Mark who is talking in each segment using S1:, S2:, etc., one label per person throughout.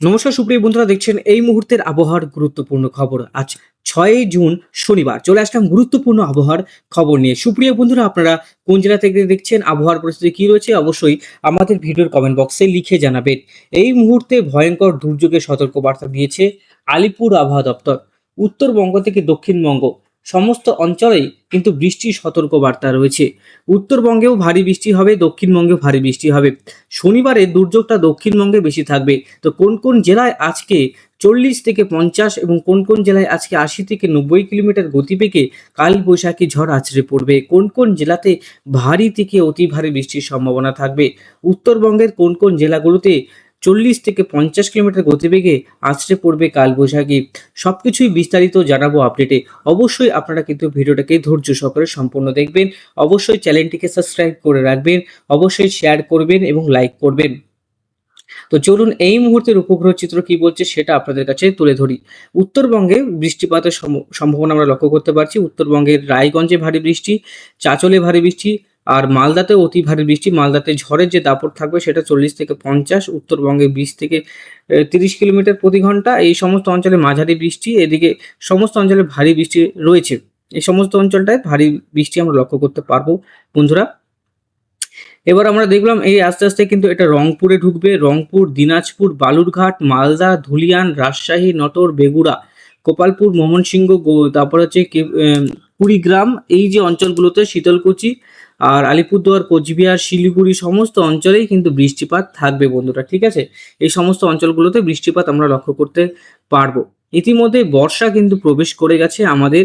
S1: নমস্কার সুপ্রিয় বন্ধুরা, দেখছেন এই মুহূর্তের আবহাওয়ার গুরুত্বপূর্ণ খবর। আজ 6ই জুন শনিবার চলে আসলাম গুরুত্বপূর্ণ আবহাওয়ার খবর নিয়ে। সুপ্রিয় বন্ধুরা, আপনারা কোন জেলা থেকে দেখছেন, আবহাওয়ার পরিস্থিতি কি রয়েছে অবশ্যই আমাদের ভিডিওর কমেন্ট বক্সে লিখে জানাবেন। এই মুহূর্তে ভয়ঙ্কর দুর্যোগের সতর্কবার্তা দিয়েছে আলিপুর আবহাওয়া দপ্তর। উত্তরবঙ্গ থেকে দক্ষিণবঙ্গ সমস্ত অঞ্চলেই কিন্তু বৃষ্টির সতর্কবার্তা রয়েছে। উত্তরবঙ্গেও ভারী বৃষ্টি হবে, দক্ষিণবঙ্গেও ভারী বৃষ্টি হবে। শনিবারে দুর্যোগটা দক্ষিণবঙ্গে বেশি থাকবে। তো কোন কোন জেলায় আজকে 40 থেকে 50 এবং কোন কোন জেলায় আজকে 80 থেকে 90 কিলোমিটার গতিবেগে কালবৈশাখী ঝড় আছড়ে পড়বে, কোন কোন জেলাতে ভারী থেকে অতি ভারী বৃষ্টির সম্ভাবনা থাকবে, উত্তরবঙ্গের কোন কোন জেলাগুলোতে 40 থেকে 50 কিলোমিটার গতিবেগে আছড়ে পড়বে কালবৈশাখী, সবকিছুই বিস্তারিত জানাবো আপডেটে। অবশ্যই আপনারা কিন্তু ভিডিওটাকে ধৈর্য সহকারে সম্পূর্ণ দেখবেন। অবশ্যই চ্যানেলটিকে সাবস্ক্রাইব করে রাখবেন, অবশ্যই শেয়ার করবেন এবং লাইক করবেন। তো চলুন এই মুহূর্তের উপগ্রহ চিত্র কি বলছে সেটা আপনাদের কাছে তুলে ধরি। উত্তরবঙ্গে বৃষ্টিপাতের সম্ভাবনা আমরা লক্ষ্য করতে পারছি। উত্তরবঙ্গের রায়গঞ্জে ভারী বৃষ্টি, চাঁচলে ভারী বৃষ্টি, আর মালদাতে অতি ভারী বৃষ্টি। মালদাতে ঝড়ের যে দাপট থাকবে সেটা 40 থেকে 50, উত্তরবঙ্গে 20 থেকে 30 কিলোমিটার প্রতি ঘন্টা। এই সমস্ত অঞ্চলে মাঝারি বৃষ্টি, এদিকে সমস্ত অঞ্চলে ভারী বৃষ্টি রয়েছে। এই সমস্ত অঞ্চলটায় ভারী বৃষ্টি আমরা লক্ষ্য করতে পারবো বন্ধুরা। এবার আমরা দেখলাম এই আস্তে আস্তে কিন্তু এটা রংপুরে ঢুকবে। রংপুর, দিনাজপুর, বালুরঘাট, মালদা, ধুলিয়ান, রাজশাহী, নটর, বেগুড়া, গোপালপুর, ময়মনসিংহ, তারপর হচ্ছে কুড়িগ্রাম, এই যে অঞ্চলগুলোতে শীতলকুচি আর আলিপুরদুয়ার, কোচবিহার, শিলিগুড়ি সমস্ত অঞ্চলেই কিন্তু বৃষ্টিপাত থাকবে বন্ধুরা। ঠিক আছে, এই সমস্ত অঞ্চলগুলোতে বৃষ্টিপাত আমরা লক্ষ্য করতে পারবো। ইতিমধ্যে বর্ষা কিন্তু প্রবেশ করে গেছে আমাদের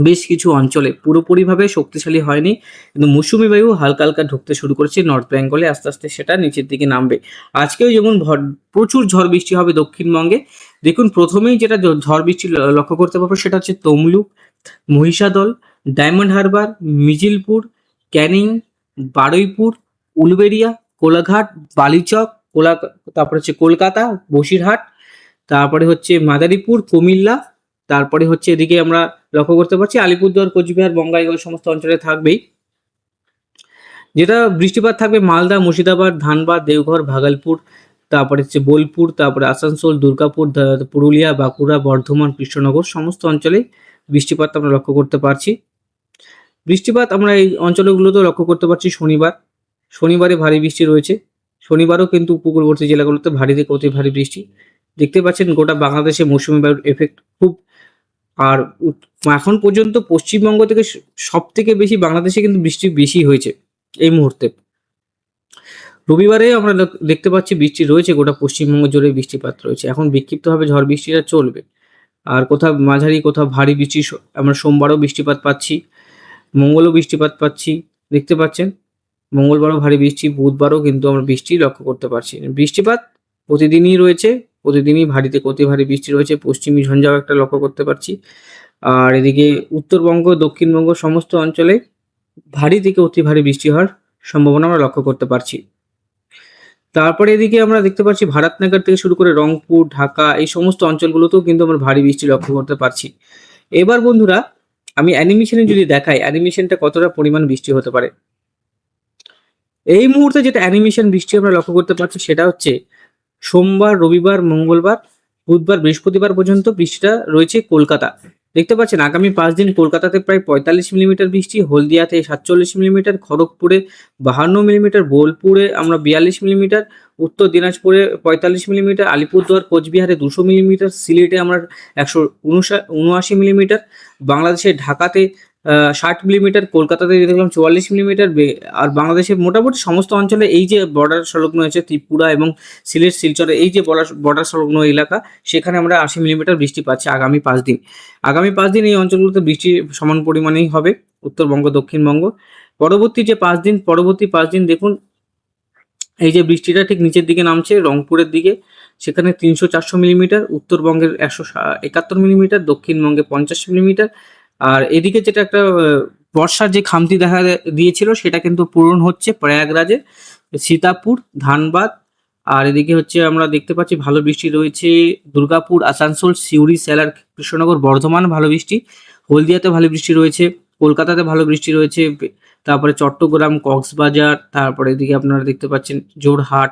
S1: বেশ কিছু অঞ্চলে, পুরোপুরিভাবে শক্তিশালী হয়নি, কিন্তু মৌসুমী বায়ু হালকা হালকা ঢুকতে শুরু করেছে নর্থ বেঙ্গলে। আস্তে আস্তে সেটা নিচের দিকে নামবে। আজকেও যেমন প্রচুর ঝড় বৃষ্টি হবে দক্ষিণবঙ্গে। দেখুন, প্রথমেই যেটা ঝড় বৃষ্টি লক্ষ্য করতে পারবো সেটা হচ্ছে তমলুক, মহিষাদল, ডায়মন্ড হারবার, মিজিলপুর, ক্যানিং, বারুইপুর, উলুবেড়িয়া, কোলাঘাট, বালিচক, তারপরে হচ্ছে কলকাতা, বসিরহাট, তারপরে হচ্ছে মাদারীপুর, কুমিল্লা, তারপরে হচ্ছে এদিকে আমরা লক্ষ্য করতে পারছি আলিপুরদুয়ার, কোচবিহার, বঙ্গাইগাঁও সমস্ত অঞ্চলে থাকবেই। যেটা বৃষ্টিপাত থাকবে মালদা, মুর্শিদাবাদ, ধানবাদ, দেওঘর, ভাগলপুর, তারপরে হচ্ছে বোলপুর, তারপরে আসানসোল, দুর্গাপুর, পুরুলিয়া, বাঁকুড়া, বর্ধমান, কৃষ্ণনগর সমস্ত অঞ্চলে বৃষ্টিপাত আমরা লক্ষ্য করতে পারছি। বৃষ্টিপাত আমরা এই অঞ্চলগুলোতেও লক্ষ্য করতে পারছি। শনিবারে ভারী বৃষ্টি রয়েছে। শনিবারও কিন্তু উপকূলবর্তী জেলাগুলোতে ভারী থেকে অতি ভারী বৃষ্টি দেখতে পাচ্ছেন। গোটা বাংলাদেশে মৌসুমী বায়ুর এফেক্ট খুব। আর এখন পর্যন্ত পশ্চিমবঙ্গ থেকে সব থেকে বেশি বাংলাদেশে কিন্তু বৃষ্টি বেশি হয়েছে এই মুহূর্তে। রবিবারে আমরা দেখতে পাচ্ছি বৃষ্টি রয়েছে, গোটা পশ্চিমবঙ্গ জুড়ে বৃষ্টিপাত রয়েছে। এখন বিক্ষিপ্তভাবে ঝড় বৃষ্টিটা চলবে, আর কোথাও মাঝারি কোথাও ভারী বৃষ্টি। আমরা সোমবারও বৃষ্টিপাত পাচ্ছি, মঙ্গলও বৃষ্টিপাত পাচ্ছি, দেখতে পাচ্ছেন। মঙ্গলবারও ভারী বৃষ্টি, বুধবারও কিন্তু আমরা বৃষ্টি লক্ষ্য করতে পারছি। বৃষ্টিপাত প্রতিদিনই রয়েছে, প্রতিদিনই ভারী থেকে অতি ভারী বৃষ্টি রয়েছে। পশ্চিমী ঝঞ্ঝাও একটা লক্ষ্য করতে পারছি। আর এদিকে উত্তরবঙ্গ, দক্ষিণবঙ্গ সমস্ত অঞ্চলে ভারী থেকে অতি ভারী বৃষ্টি হওয়ার সম্ভাবনা আমরা লক্ষ্য করতে পারছি। তারপরে এদিকে আমরা দেখতে পাচ্ছি ভারতনগর থেকে শুরু করে রংপুর, ঢাকা এই সমস্ত অঞ্চলগুলোতেও কিন্তু আমরা ভারী বৃষ্টি লক্ষ্য করতে পারছি। এবার বন্ধুরা, আমি অ্যানিমেশনে যদি দেখাই অ্যানিমেশনটা কতটা পরিমাণ বৃষ্টি হতে পারে। এই মুহূর্তে যেটা অ্যানিমেশন বৃষ্টি আমরা লক্ষ্য করতে পারছি সেটা হচ্ছে সোমবার, রবিবার, মঙ্গলবার, বুধবার, বৃহস্পতিবার পর্যন্ত বৃষ্টিটা রয়েছে কলকাতা। দেখতে পাচ্ছেন আগামী 5 দিন কলকাতাতে প্রায় 45 মিলিমিটার বৃষ্টি, হলদিয়াতে 47 মিলিমিটার, খড়গপুরে 52 মিলিমিটার, বোলপুরে আমরা 42 মিলিমিটার, উত্তর দিনাজপুরে 45 মিলিমিটার, আলিপুরদুয়ার, কোচবিহারে 200 মিলিমিটার, সিলেটে আমরা 179 মিলিমিটার, বাংলাদেশের ঢাকাতে 60 মিলিমিটার, কলকাতাতে দেখলাম 44 মিলিমিটার। আর বাংলাদেশের মোটামুটি সমস্ত অঞ্চলে এই যে বর্ডার সংলগ্ন হয়েছে ত্রিপুরা এবং সিলেট, শিলচরে এই যে বর্ডার সংলগ্ন এলাকা, সেখানে আমরা 80 মিলিমিটার বৃষ্টি পাচ্ছি আগামী 5 দিন। আগামী 5 দিন এই অঞ্চলগুলোতে বৃষ্টি সমান পরিমাণেই হবে, উত্তরবঙ্গ, দক্ষিণবঙ্গ। পরবর্তী 5 দিন দেখুন এই যে বৃষ্টিটা ঠিক নিচের দিকে নামছে রংপুরের দিকে, সেখানে 300-400 মিলিমিটার, উত্তরবঙ্গের 171 মিলিমিটার, দক্ষিণবঙ্গে 50 মিলিমিটার। আর এদিকে যেটা একটা বর্ষার যে খামতি দেখা দিয়েছিল সেটা কিন্তু পূরণ হচ্ছে প্রয়াগরাজে, সীতাপুর, ধানবাদ। আর এদিকে হচ্ছে আমরা দেখতে পাচ্ছি ভালো বৃষ্টি রয়েছে দুর্গাপুর, আসানসোল, সিউড়ি, সেলার, কৃষ্ণনগর, বর্ধমান ভালো বৃষ্টি, হলদিয়াতে ভালো বৃষ্টি রয়েছে, কলকাতাতে ভালো বৃষ্টি রয়েছে, তারপরে চট্টগ্রাম, কক্সবাজার, তারপরে এদিকে আপনারা দেখতে পাচ্ছেন জোরহাট,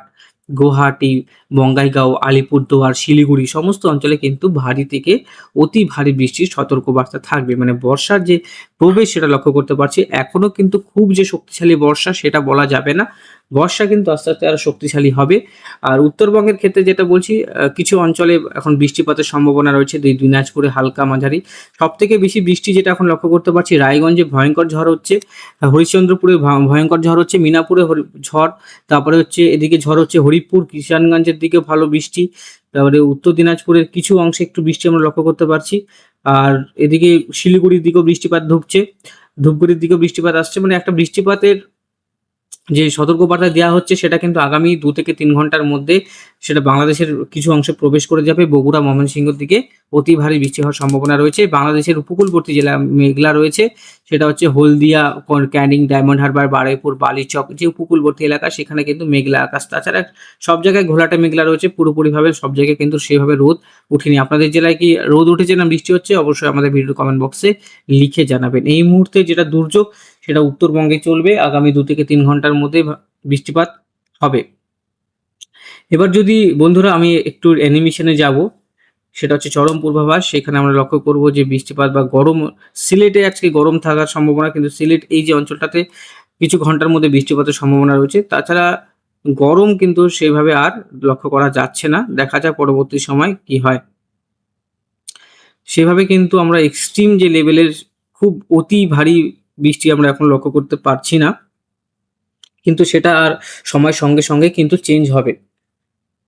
S1: গুয়াহাটি, বঙ্গাইগাঁও, আলিপুরদুয়ার, শিলিগুড়ি সমস্ত অঞ্চলে কিন্তু ভারী থেকে অতি ভারী বৃষ্টির সতর্কবার্তা থাকবে। মানে বর্ষার যে প্রবেশ সেটা লক্ষ্য করতে পারছি। এখনো কিন্তু খুব যে শক্তিশালী বর্ষা সেটা বলা যাবে না। বর্ষা কিন্তু আস্তে, আস্তে আরো শক্তিশালী হবে। আর উত্তরবঙ্গের ক্ষেত্রে যেটা বলছি, কিছু অঞ্চলে এখন বৃষ্টিপাতের সম্ভাবনা রয়েছে। দিনাজপুরে হালকা মাঝারি। সবথেকে বেশি বৃষ্টি যেটা এখন লক্ষ্য করতে পারছি, রায়গঞ্জে ভয়ঙ্কর ঝড় হচ্ছে, হরিশ্চন্দ্রপুরে ভয়ঙ্কর ঝড় হচ্ছে, মিনাপুরে ঝড়, তারপরে হচ্ছে এদিকে ঝড় হচ্ছে হরিপুর, কিষানগঞ্জের দিকে ভালো বৃষ্টি, তারপরে উত্তর দিনাজপুরের কিছু অংশে একটু বৃষ্টি আমরা লক্ষ্য করতে পারছি। আর এদিকে শিলিগুড়ির দিকেও বৃষ্টিপাত ঢুকছে, ধূপগুড়ির দিকেও বৃষ্টিপাত আসছে। মানে একটা বৃষ্টিপাতের যে সতর্কবার্তা দেওয়া হচ্ছে সেটা কিন্তু আগামী 2 থেকে 3 ঘন্টার মধ্যে সেটা বাংলাদেশের কিছু অংশে প্রবেশ করে যাবে। বগুড়া, ময়মনসিংহের দিকে অতি ভারী বৃষ্টি হওয়ার সম্ভাবনা রয়েছে। বাংলাদেশের উপকূলবর্তী জেলা মেঘলা রয়েছে, সেটা হচ্ছে হলদিয়া, ক্যানিং, ডায়মন্ড হারবার, বারুইপুর, বালিচক যে উপকূলবর্তী এলাকা সেখানে কিন্তু মেঘলা আকাশ। তাছাড়া সব জায়গায় ঘোলাটে মেঘলা রয়েছে, পুরোপুরিভাবে সব জায়গায় কিন্তু সেভাবে রোদ উঠেনি। আপনাদের জেলায় কি রোদ উঠেছে না বৃষ্টি হচ্ছে? অবশ্যই আমাদের ভিডিও কমেন্ট বক্সে লিখে জানাবেন। এই মুহূর্তে যেটা দুর্যোগ সেটা উত্তরবঙ্গে চলবে, আগামী 2 থেকে 3 ঘন্টার মধ্যে বৃষ্টিপাত হবে। এবার যদি বন্ধুরা আমি একটু অ্যানিমেশনে যাব, সেটা হচ্ছে চরম পূর্বাভাস। সেখানে আমরা লক্ষ্য করব যে বৃষ্টিপাত বা গরম, সিলেটে আজকে গরম থাকার সম্ভাবনা, কিন্তু সিলেট এই যে অঞ্চলটাতে কিছু ঘন্টার মধ্যে বৃষ্টিপাতের সম্ভাবনা রয়েছে। তাছাড়া গরম কিন্তু সেভাবে আর লক্ষ্য করা যাচ্ছে না। দেখা যাক পরবর্তী সময় কি হয়। সেভাবে কিন্তু আমরা এক্সট্রিম যে লেভেলের খুব অতি ভারী বৃষ্টি আমরা এখন লক্ষ্য করতে পারছি না। কিন্তু সেটা আর সময়ের সঙ্গে, সঙ্গে কিন্তু চেঞ্জ হবে।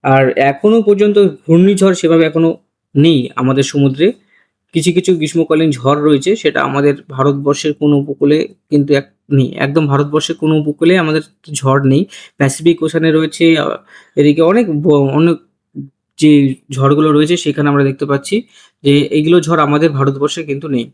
S1: আর এখনো পর্যন্ত ঘূর্ণিঝড় সেভাবে এখনো নেই আমাদের সমুদ্রে। কিছু, কিছু গ্রীষ্মকালীন ঝড় রয়েছে, সেটা আমাদের ভারতবর্ষের কোনো উপকূলে কিন্তু নেই। একদম ভারতবর্ষের কোনো উপকূলে আমাদের ঝড় নেই। প্যাসিফিক ওশানে রয়েছে, এদিকে অনেক যে ঝড়গুলো রয়েছে সেখানে আমরা দেখতে পাচ্ছি যে এইগুলো ঝড় আমাদের ভারতবর্ষে কিন্তু নেই।